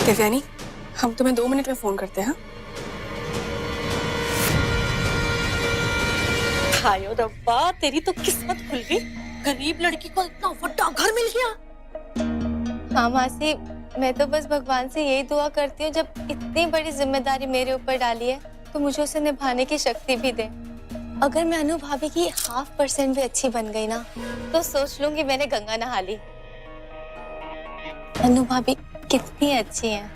देवयानी, हम तुम्हें 2 मिनट में फोन करते हैं। हायो रब्बा, तेरी तो किस्मत खुल गई। गरीब लड़की को इतना बड़ा घर मिल गया। हाँ मासी, मैं तो बस भगवान से यही दुआ करती हूँ, जब इतनी बड़ी जिम्मेदारी मेरे ऊपर डाली है तो मुझे उसे निभाने की शक्ति भी दे। अगर मैं अनु भाभी की 0.5% भी अच्छी बन गई ना, तो सोच लूंगी मैंने गंगा नहा ली। अनु भाभी कितनी अच्छी हैं,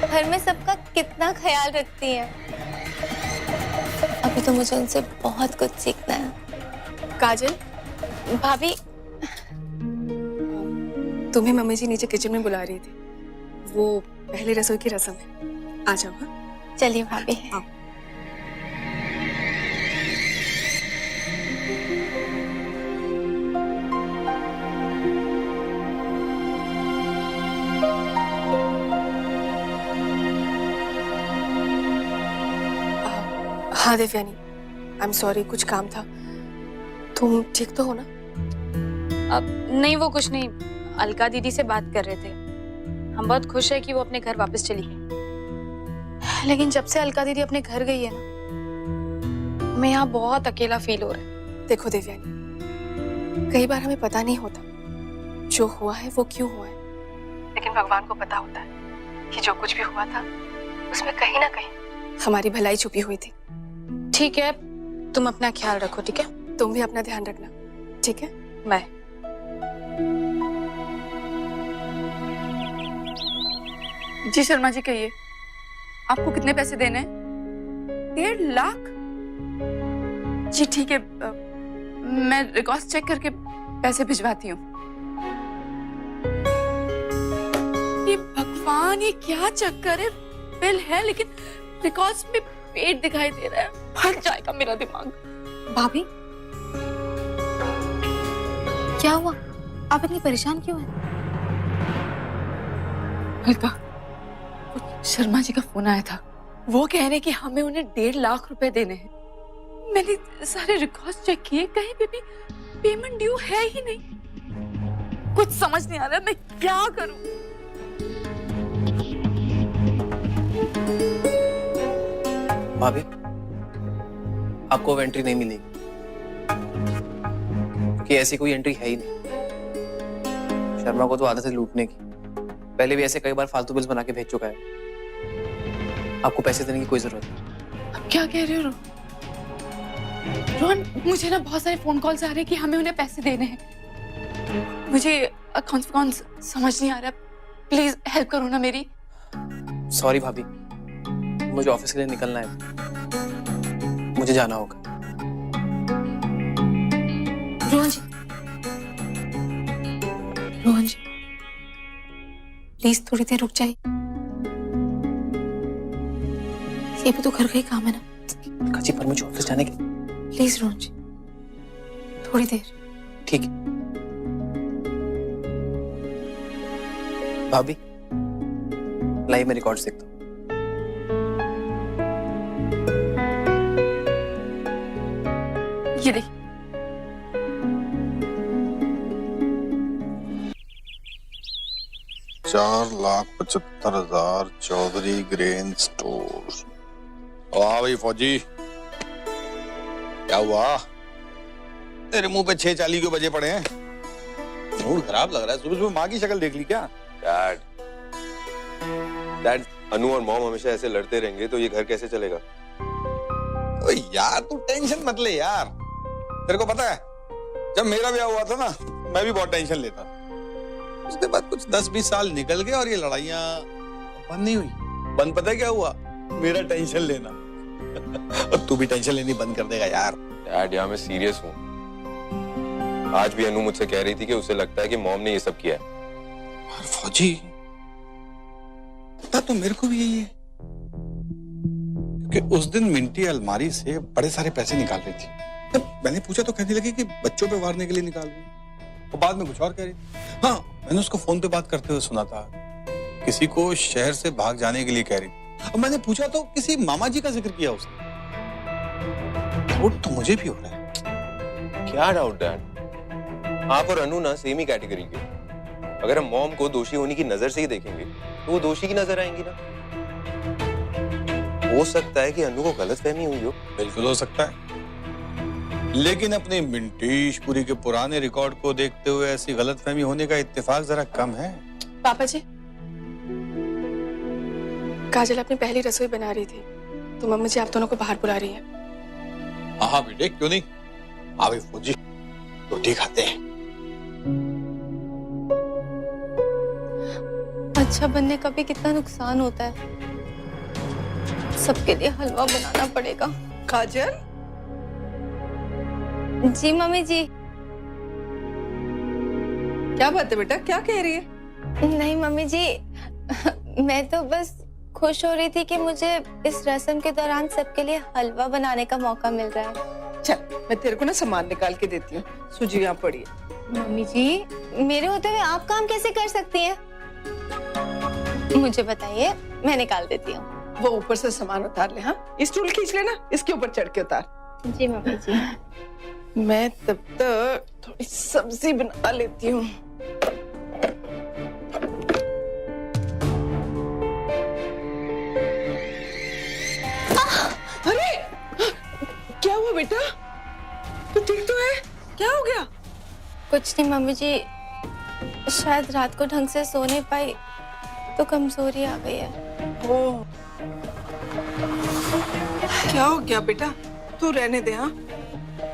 घर में सबका कितना ख्याल रखती हैं। अभी तो मुझे उनसे बहुत कुछ सीखना है। काजल, भाभी, तुम्हें मम्मी जी नीचे किचन में बुला रही थी। वो पहले रसोई की रस्म है, आ जाओ। हाँ, चलिए भाभी। आओ। हाँ देवयानी, आई एम सॉरी, कुछ काम था। तुम ठीक तो हो ना? अब नहीं, वो कुछ नहीं, अलका दीदी से बात कर रहे थे। हम बहुत खुश है कि वो अपने घर वापस चली गई, लेकिन जब से अलका दीदी अपने घर गई है ना, हमें यहाँ बहुत अकेला फील हो रहा है। देखो देवयानी, कई बार हमें पता नहीं होता जो हुआ है वो क्यों हुआ है, लेकिन भगवान को पता होता है कि जो कुछ भी हुआ था उसमें कहीं ना कहीं हमारी भलाई छुपी हुई थी। ठीक है, तुम अपना ख्याल रखो। ठीक है, तुम भी अपना ध्यान रखना। ठीक है, बाय। जी शर्मा जी, कहिए, आपको कितने पैसे देने हैं? 1.5 लाख? जी ठीक है, मैं रिकॉर्ड चेक करके पैसे भिजवाती हूँ। ये भगवान, ये क्या चक्कर है? बिल है लेकिन रिकॉर्ड्स में पेट दिखाई दे रहा है। फट जाएगा मेरा दिमाग। भाभी, क्या हुआ? आप इतनी परेशान क्यों हैं? अलका, शर्मा जी का फोन आया था। वो कह रहे हैं कि हमें उन्हें 1.5 लाख रुपए देने हैं। मैंने सारे रिकॉर्ड्स चेक किए, कहीं पे भी पेमेंट ड्यू है ही नहीं। कुछ समझ नहीं आ रहा मैं क्या करूं। भाभी, आपको वो एंट्री नहीं मिलेगी, क्योंकि ऐसी कोई एंट्री है ही नहीं। शर्मा को तो आदत है लूटने की, पहले भी ऐसे कई बार फालतू बिल्स बना के भेज चुका है। आपको पैसे देने की कोई जरूरत नहीं। अब क्या कह रहे हो रोहन? मुझे ना बहुत सारे फोन कॉल्स आ रहे हैं कि हमें उन्हें पैसे देने हैं। मुझे अकाउंट्स समझ नहीं आ रहा, प्लीज हेल्प करो ना मेरी। सॉरी भाभी, मुझे ऑफिस के लिए निकलना है, मुझे जाना होगा। रोहन जी, रोहन जी, प्लीज थोड़ी देर रुक जाइए। ये भी तो घर का ही काम है ना। काची, पर मुझे ऑफिस जाने के। प्लीज रोहन जी, थोड़ी देर। ठीक है भाभी, लाइए मैं रिकॉर्ड्स देखता हूँ। ये देखिए, ₹4,75,000 चौधरी ग्रेन स्टोर। वाह भाई फौजी, क्या हुआ? तेरे मुंह पे 6:40 के बजे पड़े हैं। मूड खराब लग रहा है। सुबह सुबह माँ की शक्ल देख ली क्या? डैड, अनु और मॉम हमेशा ऐसे लड़ते रहेंगे तो ये घर कैसे चलेगा? ओए यार, तू टेंशन मत ले यार। तेरे को पता है, जब मेरा ब्याह हुआ था ना, मैं भी बहुत टेंशन लेता था। उसके बाद कुछ 10-20 साल निकल गए और ये लड़ाइयाँ बंद नहीं हुई। बंद पता है क्या हुआ? मेरा टेंशन लेना। और तू भी टेंशन लेनी बंद कर देगा यार। डैड, यार मैं सीरियस हूँ। आज भी अनु मुझसे कह रही थी कि उसे लगता है कि मॉम ने ये सब किया है। और फौजी, पता तो मेरे को भी यही है, क्योंकि उस दिन मिंटी अलमारी से बड़े सारे पैसे निकाल रही थी। जब मैंने पूछा तो कहने लगी कि बच्चों पे वारने के लिए निकाल रही हूँ, और बाद में कुछ और कह रही। हाँ, मैंने उसको फोन पे बात करते हुए सुना था, किसी को शहर से भाग जाने के लिए कह रही। अब मैंने पूछा तो किसी मामा जी का जिक्र किया उसने। डाउट तो मुझे भी हो रहा है। क्या डाउट डैड? आप और अनु ना सेम ही कैटेगरी के। अगर हम मॉम को दोषी होने की नजर से ही देखेंगे तो वो दोषी की नजर आएंगी ना। हो सकता है कि अनु को गलतफहमी हुई हो। बिल्कुल हो सकता है, लेकिन अपने मिंटेश पुरी के पुराने रिकॉर्ड को देखते हुए ऐसी गलतफहमी होने का इत्तेफाक जरा कम है। पापा जी, काजल अपनी पहली रसोई बना रही थी तो मम्मी जी आप दोनों को बाहर बुला रही हैं। हाँ बेटे, क्यों नहीं। हाँ भाई फौजी, रोटी खाते हैं। अच्छा बनने का भी कितना नुकसान होता है। सबके लिए हलवा बनाना पड़ेगा। काजल, जी मम्मी जी। क्या बात है बेटा, क्या कह रही है? नहीं मम्मी जी, मैं तो बस खुश हो रही थी कि मुझे इस रस्म के दौरान सबके लिए हलवा बनाने का मौका मिल रहा है। चल, मैं तेरे को ना सामान निकाल के देती हूँ। सूजी यहाँ पड़ी है। मम्मी जी, मेरे होते हुए आप काम कैसे कर सकती हैं? मुझे बताइए, मैं निकाल देती हूँ। वो ऊपर से सामान उतार ले। हाँ, स्टूल खींच लेना, इसके ऊपर चढ़ के उतार। जी मम्मी जी। मैं तब तक थोड़ी सब्जी बना लेती हूँ। अरे, क्या हुआ बेटा? तू ठीक तो है? क्या हो गया? कुछ नहीं मम्मी जी, शायद रात को ढंग से सो नहीं पाई तो कमजोरी आ गई है। ओ, क्या हो गया बेटा? तू रहने दे। हाँ,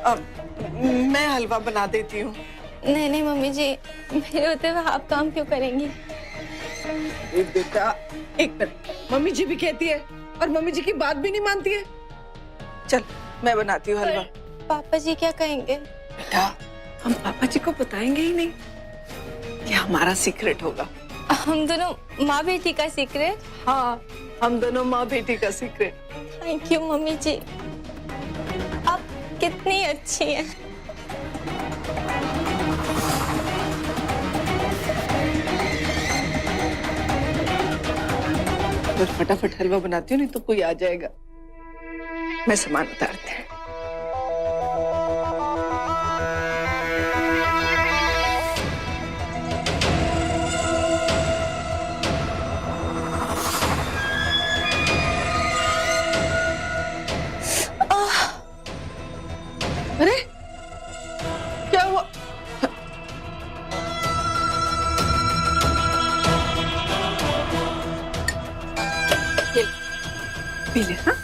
अब मैं हलवा बना देती हूँ। नहीं नहीं मम्मी जी, मेरे होते हुए आप काम क्यों करेंगी? बेटा एक मिनट, मम्मी जी भी कहती है और मम्मी जी की बात भी नहीं मानती है। चल, मैं बनाती हूँ हलवा। पापा जी क्या कहेंगे? बेटा, हम पापा जी को बताएंगे ही नहीं, ये हमारा सीक्रेट होगा। हम दोनों माँ बेटी का सीक्रेट? हाँ, हम दोनों माँ बेटी का सीक्रेट। थैंक यू मम्मी जी, आप कितनी अच्छी हैं। तो फटाफट हलवा बनाती हूँ, नहीं तो कोई आ जाएगा। मैं सामान उतारती हूँ। अरे, क्या हुआ? ये पी ले। हाँ,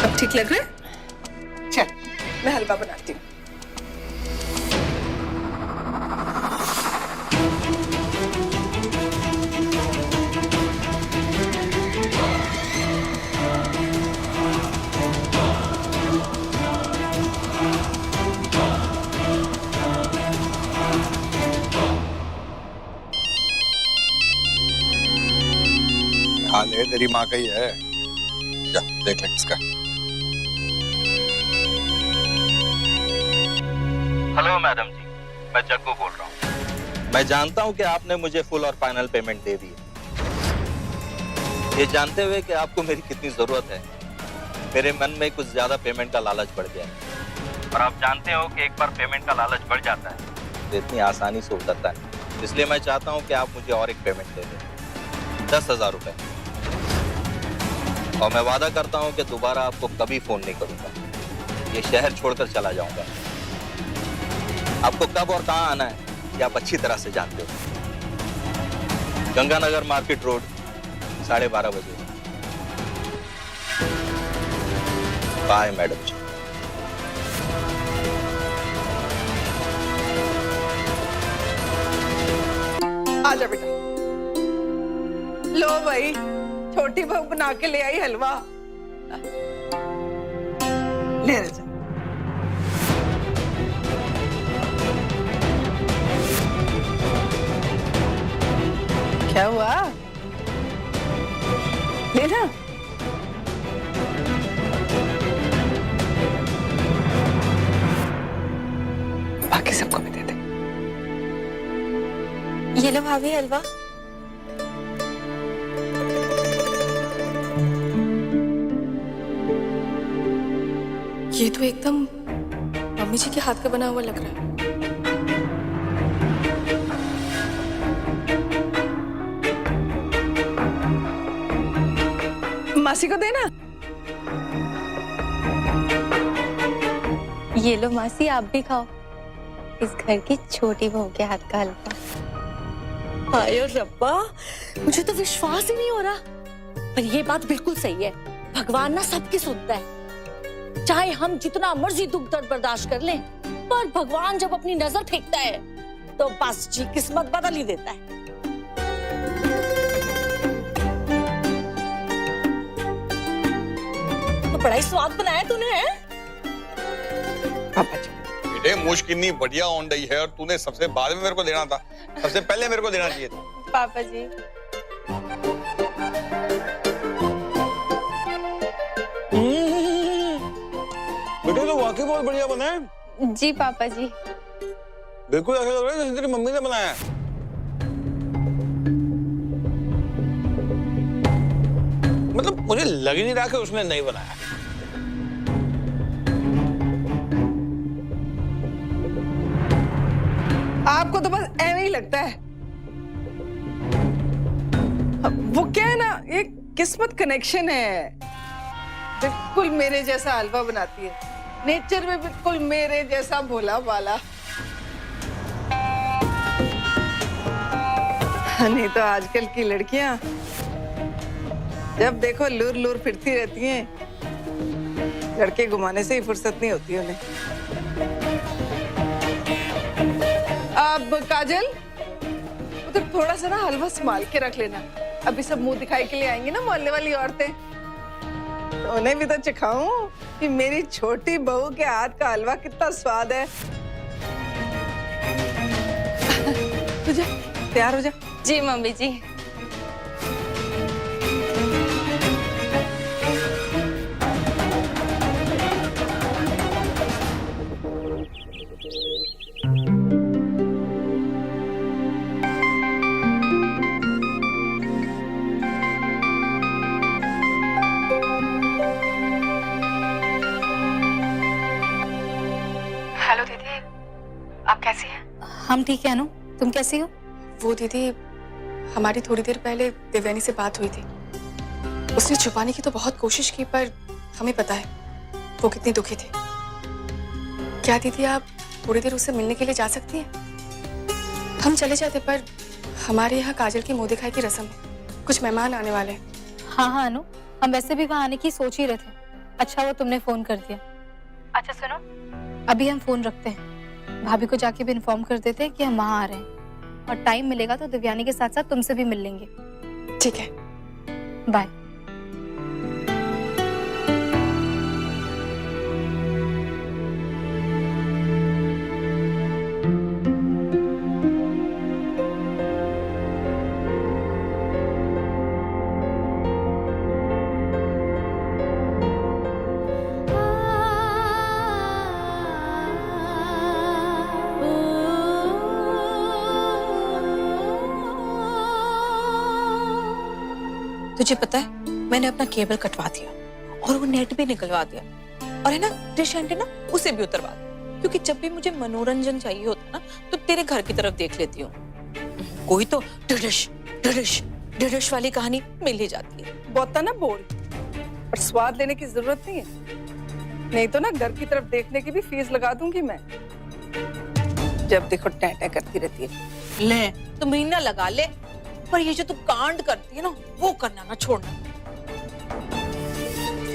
अब ठीक लग रहा है? चल, मैं हलवा बनाती हूँ। हाल है तेरी माँ का ही है। जा देख ले किसका। हेलो मैडम जी, मैं जग्गू बोल रहा हूँ। मैं जानता हूँ कि आपने मुझे फुल और फाइनल पेमेंट दे दी है। ये जानते हुए कि आपको मेरी कितनी जरूरत है, मेरे मन में कुछ ज्यादा पेमेंट का लालच बढ़ गया है। और आप जानते हो कि एक बार पेमेंट का लालच बढ़ जाता है तो इतनी आसानी से उतरता है। इसलिए मैं चाहता हूँ कि आप मुझे और एक पेमेंट दे दें, 10,000 रुपए। और मैं वादा करता हूँ कि दोबारा आपको कभी फोन नहीं करूंगा। ये शहर छोड़कर चला जाऊंगा। आपको कब और कहाँ आना है ये आप अच्छी तरह से जानते हो। गंगानगर मार्केट रोड, 12:30 बजे। बाय मैडम जी। आजा बेटा। लो भाई, छोटी बहू बना के ले आई हलवा। ले रहा। क्या हुआ? लेना। बाकी सबको भी दे दे। ये लो भाभी हलवा। ये तो एकदम मम्मी जी के हाथ का बना हुआ लग रहा है। मासी को देना। ये लो मासी, आप भी खाओ इस घर की छोटी बहू के हाथ का हलवा। हाय रब्बा, मुझे तो विश्वास ही नहीं हो रहा। पर ये बात बिल्कुल सही है, भगवान ना सबकी सुनता है। चाहे हम जितना मर्जी दुख दर्द बर्दाश्त कर लें, पर भगवान जब अपनी नजर फेंकता है तो बस जी किस्मत बदल ही देता है। तो बड़ा ही स्वाद बनाया तूने, है? पापा जी, बेटे मुश्क कितनी बढ़िया ऑन रही है और तूने सबसे बाद में मेरे को देना था, सबसे पहले मेरे को देना चाहिए था। पापा जी बेटे तो वाकई बहुत बढ़िया बना है। जी पापा जी। बिल्कुल ऐसा लग रहा है जैसे तेरी मम्मी ने बनाया है। मतलब मुझे लग ही नहीं रहा कि उसने नहीं बनाया। आपको तो बस ऐਵੇਂ ही लगता है। वो क्या है ना, ये किस्मत कनेक्शन है। बिल्कुल मेरे जैसा हलवा बनाती है, नेचर में बिल्कुल मेरे जैसा भोला वाला। नहीं तो आजकल की लड़कियां जब देखो लूर लूर फिरती रहती हैं, लड़के घुमाने से ही फुर्सत नहीं होती उन्हें। अब काजल, उधर थोड़ा सा ना हलवा संभाल के रख लेना। अभी सब मुंह दिखाई के लिए आएंगी ना मोहल्ले वाली औरतें, तो उन्हें भी तो चखाऊं कि मेरी छोटी बहू के हाथ का हलवा कितना स्वाद है। तुझे तैयार हो जा। जी मम्मी जी। हेलो दीदी, आप कैसी हैं? हम ठीक है अनु, तुम कैसी हो? वो दीदी, हमारी थोड़ी देर पहले देवयानी से बात हुई थी। उसने छुपाने की तो बहुत कोशिश की, पर हमें पता है वो कितनी दुखी थी। क्या दीदी आप थोड़ी देर उससे मिलने के लिए जा सकती हैं? हम चले जाते, पर हमारे यहाँ काजल की मुंह दिखाई की रस्म है, कुछ मेहमान आने वाले हैं। हाँ हाँ अनु, हम वैसे भी वहाँ आने की सोच ही रहे थे। अच्छा वो तुमने फोन कर दिया। अच्छा सुनो, अभी हम फोन रखते हैं, भाभी को जाके भी इन्फॉर्म कर देते हैं कि हम वहाँ आ रहे हैं, और टाइम मिलेगा तो दिव्यानी के साथ साथ तुमसे भी मिल लेंगे। ठीक है, बाय। तुझे पता है, मैंने अपना केबल कटवा दिया और वो नेट भी निकलवा दिया, और है ना डिश एंटीना उसे भी उतरवा दिया, क्योंकि जब भी मुझे मनोरंजन चाहिए होता ना तो तेरे घर की तरफ देख लेती हूँ। कोई तो डिडिश डिडिश डिडिश वाली कहानी मिल ही जाती है। बहुत ना बोल, पर स्वाद लेने की जरूरत नहीं है। नहीं तो ना घर की तरफ देखने की भी फीस लगा दूंगी मैं। जब देखो टैं करती रहती है। ले तो महीना लगा ले, पर ये जो तू कांड करती है ना वो करना ना छोड़ना।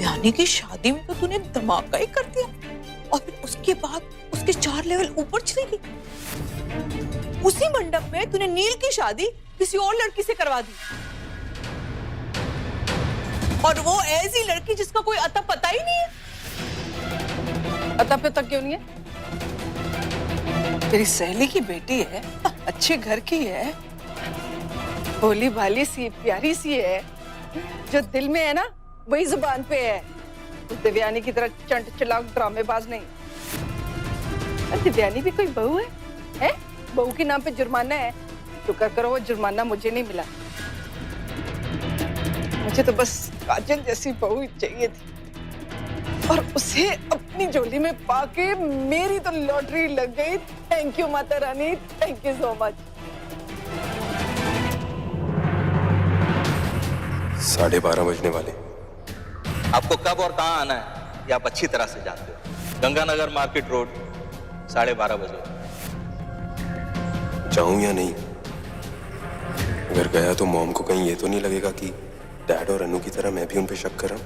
यानी कि शादी में तो तूने धमाका ही कर दिया, और फिर उसके बाद उसके 4 लेवल ऊपर चली गई। उसी मंडप में तूने नील की शादी किसी और लड़की से करवा दी, और वो ऐसी लड़की जिसका कोई अता पता ही नहीं है। अता पता क्यों नहीं है? तेरी सहेली की बेटी है, अच्छे घर की है, भोली भाली सी प्यारी सी है, जो दिल में है ना वही जुबान पे है। दिव्यानी की तरह चंट चलाक ड्रामेबाज नहीं। दिव्यानी भी कोई बहू है? बहू के नाम पे जुर्माना है, शुक्र करो वो जुर्माना मुझे नहीं मिला। मुझे तो बस काजल जैसी बहू चाहिए थी। और उसे अपनी झोली में पाके मेरी तो लॉटरी लग गई। Thank you Mata Rani, thank you so much. 12:30 बजने वाले। आपको कब और कहाँ आना है ये आप अच्छी तरह से जानते हो। गंगानगर मार्केट रोड 12:30 बजे। जाऊं या नहीं? अगर गया तो मॉम को कहीं ये तो नहीं लगेगा कि डैड और अनु की तरह मैं भी उन पे शक कर रहा हूं?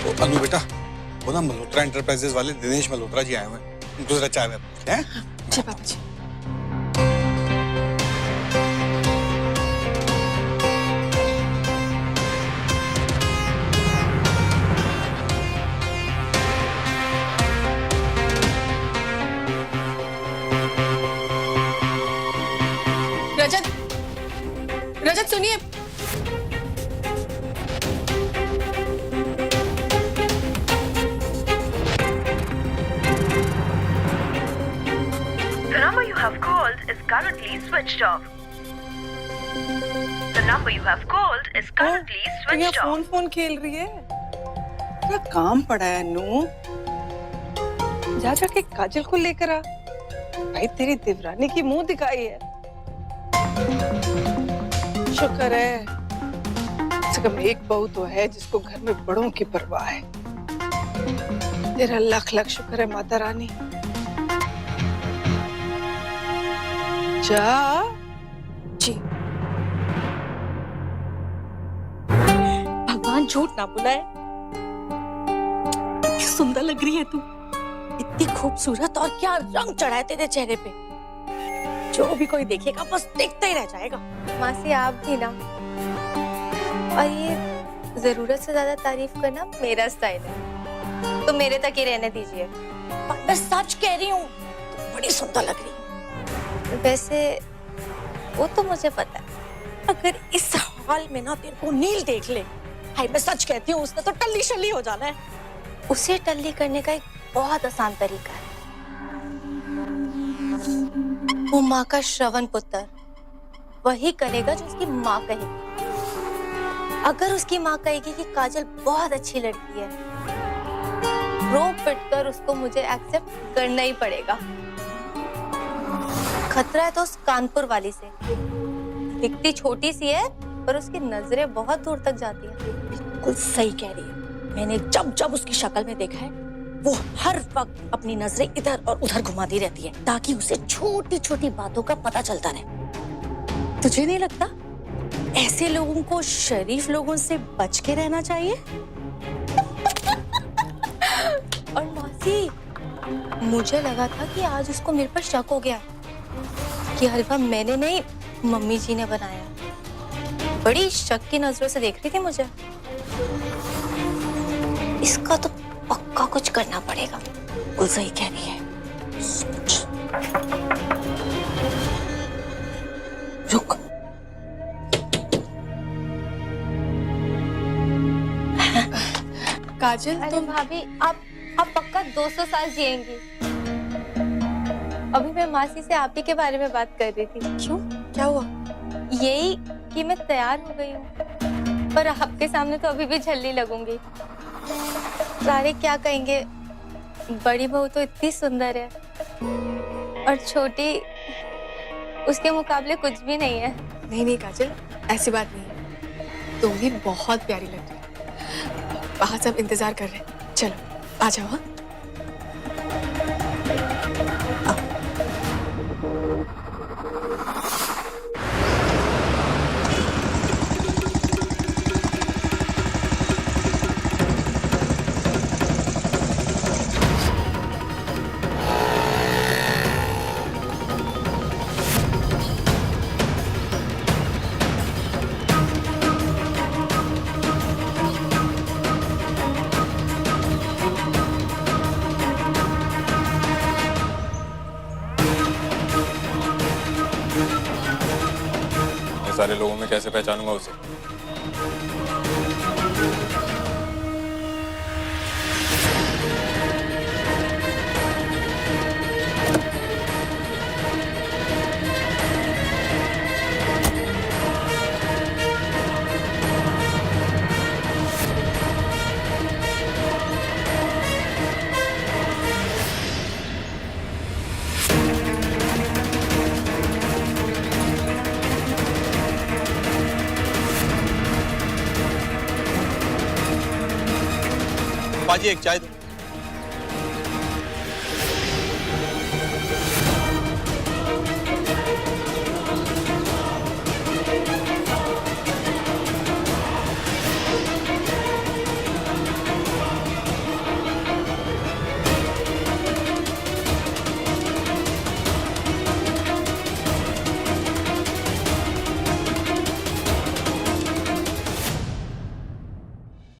तो अनु बेटा, वो ना मल्होत्रा एंटरप्राइजेस वाले दिनेश मल्होत्रा जी आए हुए हैं, उनको जरा चाय में पूछते हैं। जी पापा जी। रजत, रजत सुनिए। The number you have called is currently switched off. The number you have called is currently यहाँ switched off. फोन खेल रही है। क्या काम पड़ा है अनु? जा जाके काजल को लेकर आ। भाई तेरी देवरानी की मुंह दिखाई है। शुक्र है कम से कम एक बहू तो है जिसको घर में बड़ों की परवाह है। तेरा लाख लाख शुक्र है माता रानी। जा जी। भगवान झूठ ना बुलाए। इतनी सुंदर लग रही है तू, इतनी खूबसूरत, और क्या रंग चढ़ा है तेरे चेहरे पे। जो भी कोई देखेगा बस देखता ही रह जाएगा। मासी आप भी ना। और ये जरूरत से ज्यादा तारीफ करना मेरा स्टाइल है, तो मेरे तक ही रहने दीजिए। मैं सच कह रही हूँ, तू बड़ी सुंदर लग रही है। वैसे वो तो मुझे पता है। अगर इस हाल में ना तेरे को नील देख ले, हाय मैं सच कहती हूँ, उसने तो टल्ली शल्ली हो जाना है। उसे टल्ली करने का एक बहुत आसान तरीका है। वो माँ का श्रवण पुत्र वही करेगा जो उसकी माँ कहेगी। अगर उसकी माँ कहेगी कि काजल बहुत अच्छी लड़की है, रो पिट कर उसको मुझे एक्सेप्ट करना ही पड़ेगा। खतरा है तो उस कानपुर वाली से। दिखती छोटी सी है पर उसकी नजरें बहुत दूर तक जाती है। बिल्कुल सही कह रही है। मैंने जब जब उसकी शक्ल में देखा है, वो हर वक्त अपनी नजरें इधर और उधर घुमाती रहती है ताकि उसे छोटी छोटी बातों का पता चलता रहे। तुझे नहीं लगता ऐसे लोगों को शरीफ लोगों से बच के रहना चाहिए? और मासी, मुझे लगा था कि आज उसको मेरे पर शक हो गया कि हलवा मैंने नहीं मम्मी जी ने बनाया। बड़ी शक की नजरों से देख रही थी मुझे। इसका तो पक्का कुछ करना पड़ेगा। बिल्कुल सही कह रही है। रुक, काजल अरे तुम भाभी, आप पक्का 200 साल जिएंगी। अभी मैं मासी से आप ही के बारे में बात कर रही थी। क्यों, क्या हुआ? यही कि मैं तैयार हो गई हूँ, पर आपके सामने तो अभी भी झल्ली लगूंगी। सारे क्या कहेंगे, बड़ी बहू तो इतनी सुंदर है और छोटी उसके मुकाबले कुछ भी नहीं है। नहीं नहीं काजल, ऐसी बात नहीं है। तुम भी बहुत प्यारी लग रही हो। बाहर सब इंतजार कर रहे हैं, चलो आ जाओ। हाँ? सारे लोगों में कैसे पहचानूंगा उसे? जी एक चाय दो।